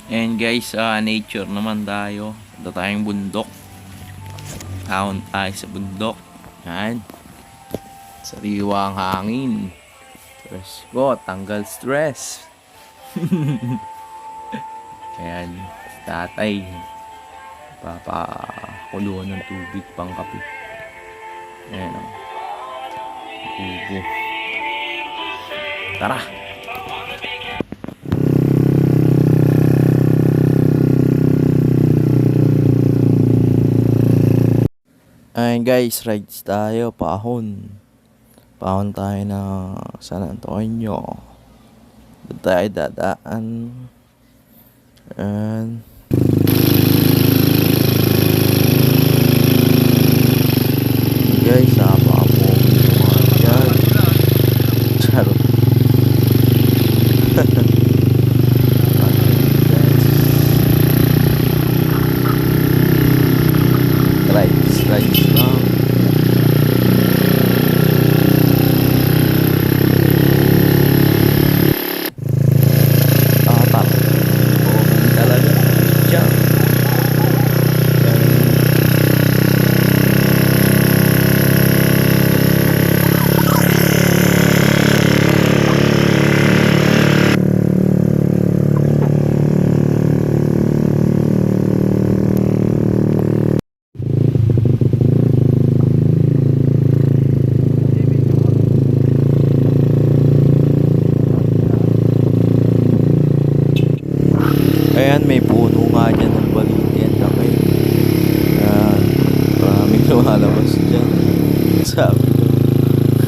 And guys, nature naman tayo. Ito tayong bundok. Ahon tayo sa bundok. Yan. Sariwa ang hangin. Presko, tanggal stress. Ayan, tatay. Papakuluan ng tubig pang kape. Ayan o. Tubo. Tara! Ayan guys, rides tayo, pahon. Pahon tayo na San Antonio. Doon tayo dadaan. And guys, apa po yan. Charot. Rides lang. Ayan, may puno nga dyan ng baliti. Ang laki. Ayan, maraming lumalabas dyan. Sabi ko.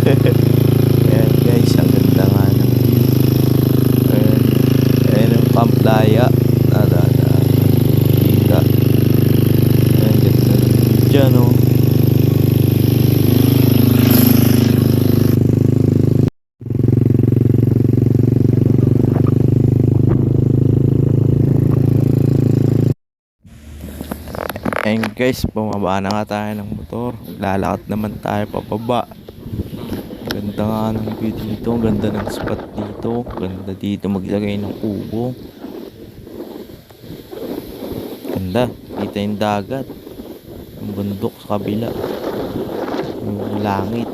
Ayan guys, ang ganda nga ng view. Ayan, ayan ang Camp Laya. Kita. Ayan, ganda dyan o. Ayun guys, bumaba na nga tayo ng motor. Lalakad naman tayo pababa. Ganda nga ng view dito. Ganda ng spot dito. Ganda dito maglagay ng kubo. Ganda. Kita yung dagat. Yung bundok sa kabila. Yung langit.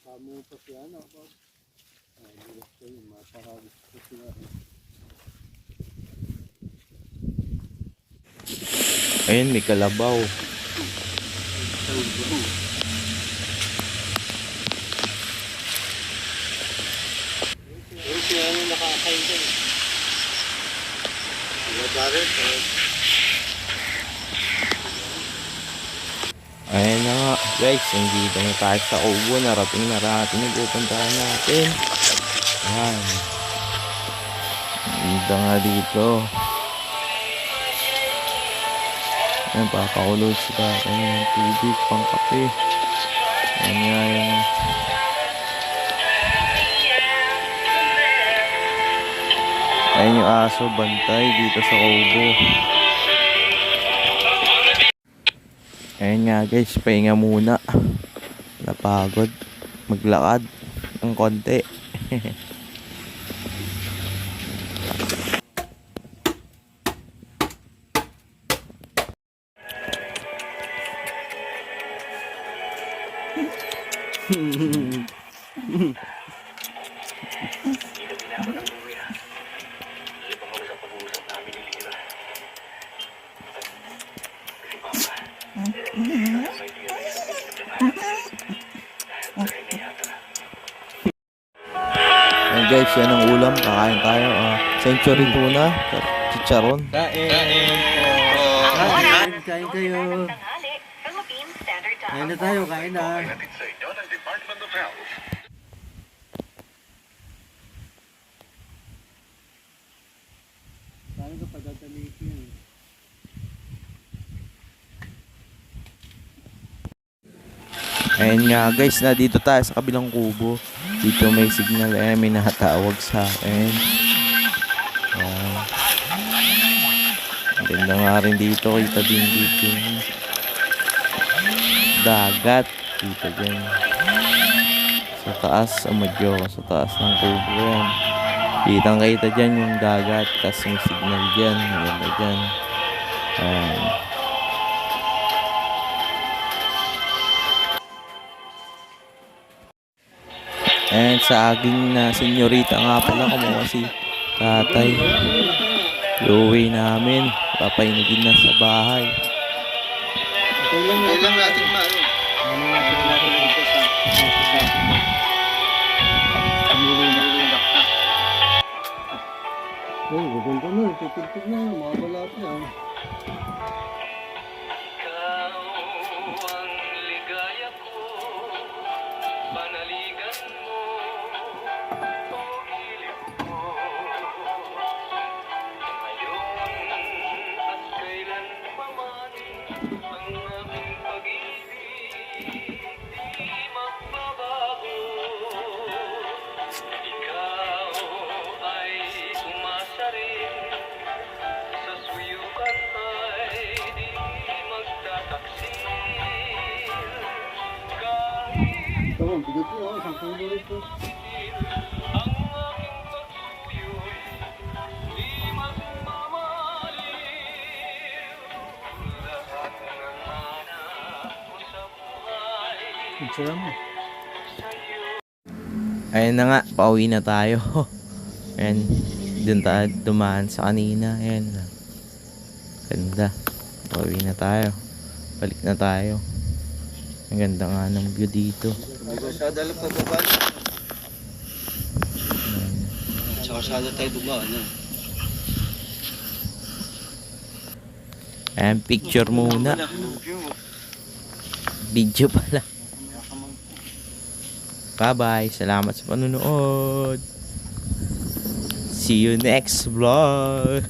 Kamu pa siya na ako. Bilas ko yung mapakagis ko siya. Ayun, may kalabaw. Pero siya ano nakakain ka eh. Sila barit. Ayan na nga guys, nandito na tayo sa Kubo. Narating na yung pupuntahan natin. Ayan, dito nga dito. Ayan, papakulo sila ng tubig pang kape. Ayan nga yung ayan yung aso bantay dito sa Kubo. Ayun nga guys, pahinga muna. Napagod. Maglakad ng konti. Ayun guys, yan ang ulam. Kakain tayo. Century tuna. Chicharon. Kain kayo. Kain na tayo, kain na. Kain ka pagdadalitin. Ayun nga guys, na dito tayo sa kabilang kubo. Dito may signal, may nakatawag sa akin. Ang ganda nga rin dito, kita din dito yung dagat dito dyan sa taas, amadyo sa taas ng kubo yan. Kitang kita dyan yung dagat, tas may signal dyan, ang ganda dyan. Ayan. And sa aking senyorita nga pala, kumuha si tatay. Iuwi namin. Papainigin na sa bahay. Kailan natin maano? Ano natin dito sa oh, gaganda na. Tutugtog na. Mga balati ah. Ito, bigot mo. Isang pulo rito. Picture mo. Ayun na nga, pauwi na tayo. Ayan, dun tayo dumaan sa kanina. Ayan. Ganda. Pauwi na tayo. Balik na tayo. Ang ganda nga ng view dito. Masyado lang pababa. Tsaka masyado tayo dumaan. Ayan, picture muna. Video pala. Bye-bye. Salamat sa panunood. See you next vlog.